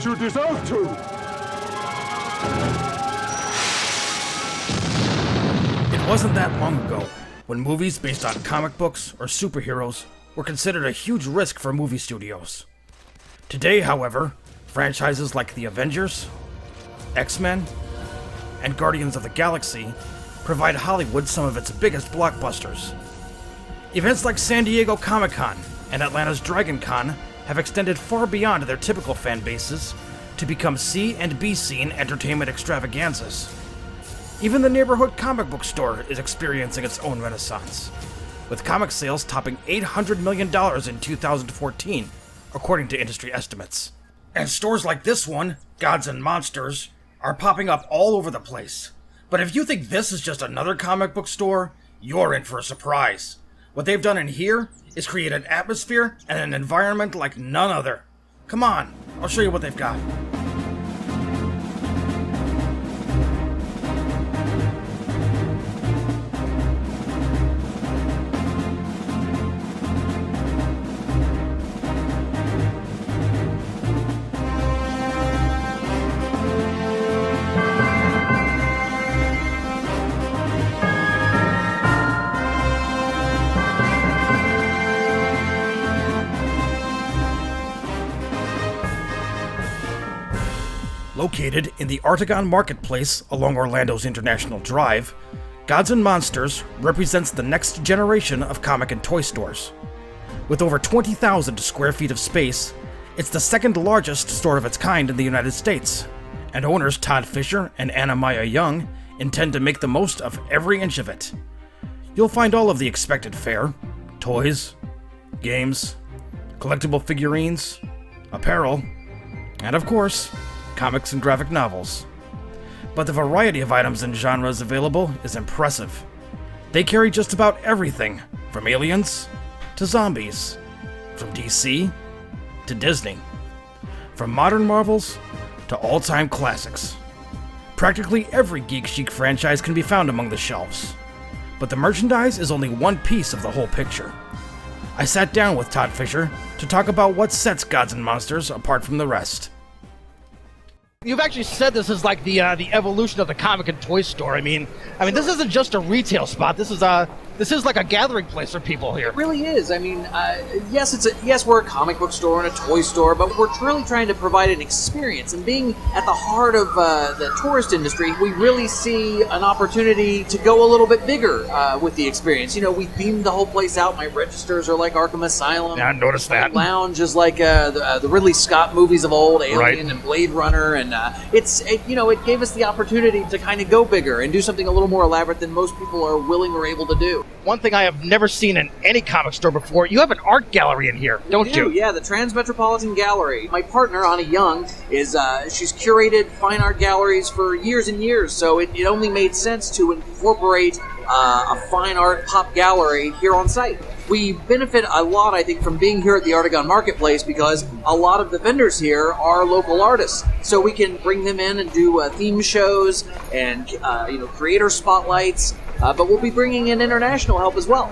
because you deserve to. It wasn't that long ago when movies based on comic books or superheroes were considered a huge risk for movie studios. Today, however, franchises like The Avengers, X-Men, and Guardians of the Galaxy provide Hollywood some of its biggest blockbusters. Events like San Diego Comic-Con and Atlanta's Dragon Con have extended far beyond their typical fan bases to become C and B scene entertainment extravaganzas. Even the neighborhood comic book store is experiencing its own renaissance, with comic sales topping $800 million in 2014, according to industry estimates. And stores like this one, Gods and Monsters, are popping up all over the place. But if you think this is just another comic book store, you're in for a surprise. What they've done in here is create an atmosphere and an environment like none other. Come on, I'll show you what they've got. Located in the Artagon Marketplace along Orlando's International Drive, Gods and Monsters represents the next generation of comic and toy stores. With over 20,000 square feet of space, it's the second largest store of its kind in the United States, and owners Todd Fisher and Anna Maya Young intend to make the most of every inch of it. You'll find all of the expected fare: toys, games, collectible figurines, apparel, and of course, comics and graphic novels. But the variety of items and genres available is impressive. They carry just about everything, from aliens to zombies, from DC to Disney, from modern marvels to all-time classics. Practically every Geek Chic franchise can be found among the shelves, but the merchandise is only one piece of the whole picture. I sat down with Todd Fisher to talk about what sets Gods and Monsters apart from the rest. You've actually said this is like the evolution of the comic and toy store. I mean, this isn't just a retail spot. This is like a gathering place for people here. It really is. I mean, yes, we're a comic book store and a toy store, but we're really trying to provide an experience. And being at the heart of the tourist industry, we really see an opportunity to go a little bit bigger with the experience. You know, we themed the whole place out. My registers are like Arkham Asylum. Yeah, I noticed that. The lounge is like the Ridley Scott movies of old, Alien and Blade Runner, and it gave us the opportunity to kind of go bigger and do something a little more elaborate than most people are willing or able to do. One thing I have never seen in any comic store before, you have an art gallery in here, don't you? Yeah, the Transmetropolitan Gallery. My partner, Anna Young, she's curated fine art galleries for years and years, so it only made sense to incorporate a fine art pop gallery here on site. We benefit a lot, I think, from being here at the Artagon Marketplace because a lot of the vendors here are local artists. So we can bring them in and do theme shows and creator spotlights, but we'll be bringing in international help as well.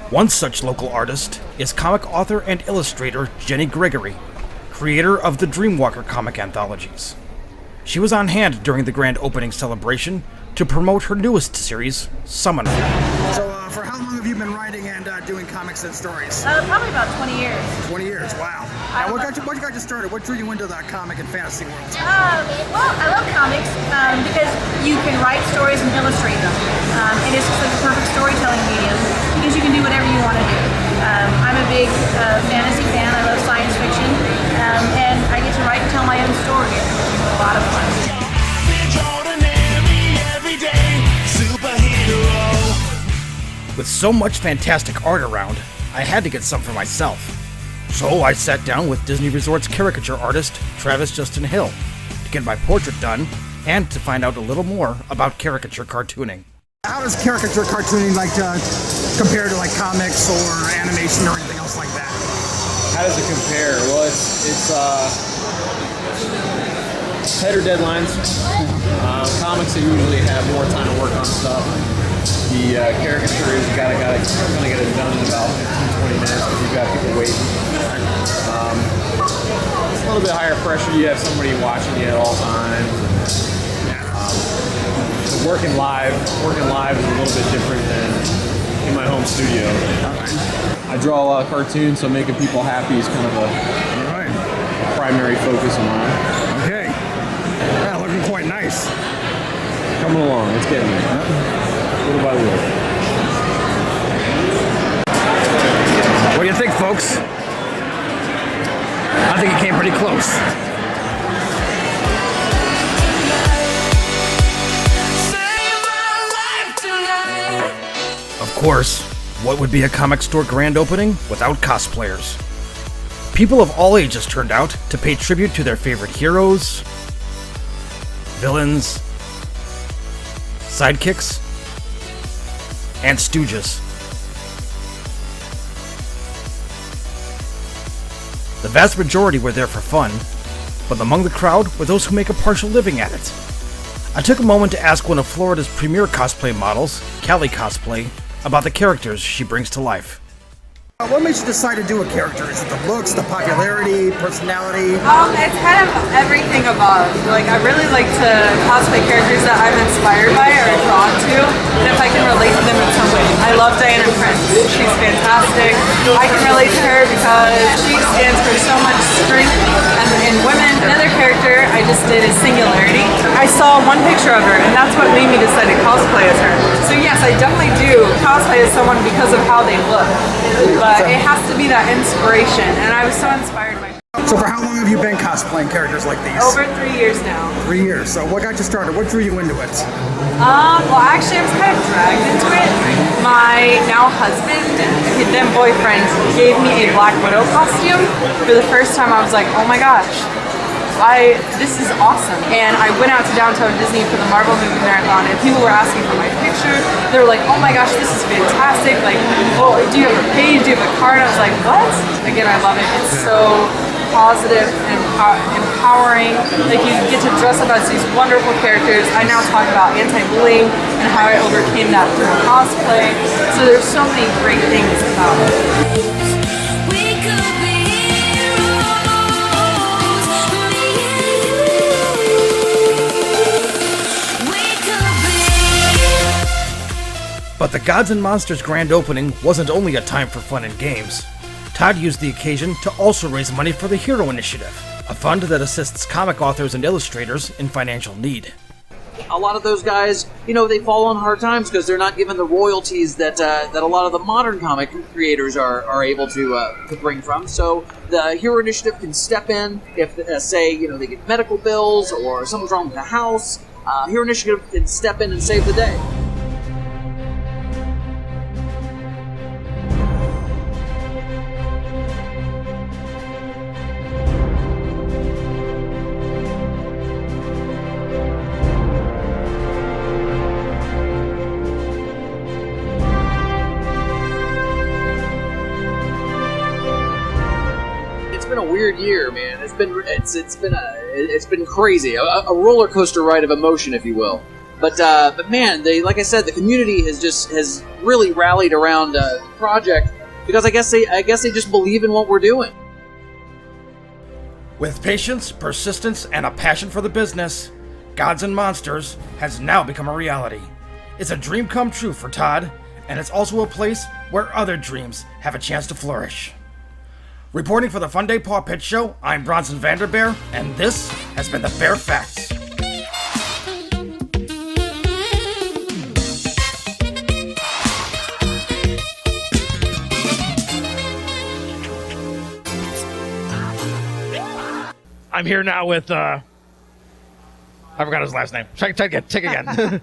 One such local artist is comic author and illustrator Jenny Gregory, creator of the Dreamwalker comic anthologies. She was on hand during the grand opening celebration to promote her newest series, Summoner. So for how long have you been writing and doing comics and stories? Probably about 20 years. 20 years, wow. Now, what got you started? What drew you into the comic and fantasy world? Well, I love comics because you can write stories and illustrate them. And it's just like the perfect storytelling medium because you can do whatever you want to do. I'm a big fantasy fan. I love science fiction. And I get to write and tell my own story. It's a lot of fun. With so much fantastic art around, I had to get some for myself. So I sat down with Disney Resort's caricature artist, Travis Justin Hill, to get my portrait done and to find out a little more about caricature cartooning. How does caricature cartooning compare to comics or animation or anything else like that? How does it compare? Well, it's tighter deadlines. Comics that usually have more time to work on stuff. The caricature is gotta get it done in about 15-20 minutes because you've got people waiting. little bit higher pressure. You have somebody watching you at all times. Working live is a little bit different than in my home studio. I draw a lot of cartoons, so making people happy is kind of a primary focus of mine. Okay. Yeah, looking quite nice. Coming along, it's getting there. Little by little. What do you think, folks? I think it came pretty close. Of course, what would be a comic store grand opening without cosplayers? People of all ages turned out to pay tribute to their favorite heroes, villains, sidekicks, and stooges. The vast majority were there for fun, but among the crowd were those who make a partial living at it. I took a moment to ask one of Florida's premier cosplay models, Callie Cosplay, about the characters she brings to life. What made you decide to do a character? Is it the looks, the popularity, personality? It's kind of everything above. Like, I really like to cosplay characters that I'm inspired by or drawn to, and if I can relate to them in some way. I love Diana Prince. She's fantastic. I can relate to her because she stands for so much strength in women. Another character I just did is Singularity. I saw one picture of her, and that's what made me decide to cosplay as her. So yes, I definitely do cosplay as someone because of how they look. But it has to be that inspiration, and I was so inspired by. So for how long have you been cosplaying characters like these? Over 3 years now. 3 years. So what got you started? What drew you into it? Well, actually, I was kind of dragged into it. My now husband, then boyfriend, gave me a Black Widow costume. For the first time, I was like, oh my gosh. This is awesome. And I went out to downtown Disney for the Marvel movie marathon, and people were asking for my picture. They were like, oh my gosh, this is fantastic. Like, oh, do you have a page? Do you have a card? I was like, what? Again, I love it. It's so positive and empowering. Like, you get to dress up as these wonderful characters. I now talk about anti-bullying and how I overcame that through cosplay. So there's so many great things about it. But the Gods and Monsters grand opening wasn't only a time for fun and games. Todd used the occasion to also raise money for the Hero Initiative, a fund that assists comic authors and illustrators in financial need. A lot of those guys, they fall on hard times because they're not given the royalties that a lot of the modern comic creators are able to bring from. So the Hero Initiative can step in if, say, they get medical bills or something's wrong with the house. Hero Initiative can step in and save the day. It's been a weird year, man. It's been crazy, a roller coaster ride of emotion, if you will. But man, like I said, the community has really rallied around the project because I guess they just believe in what we're doing. With patience, persistence, and a passion for the business, Gods and Monsters has now become a reality. It's a dream come true for Todd, and it's also a place where other dreams have a chance to flourish. Reporting for the Fun Day Paw Pit Show, I'm Bronson Vanderbeer, and this has been the Bear Facts. I'm here now with I forgot his last name. Check again.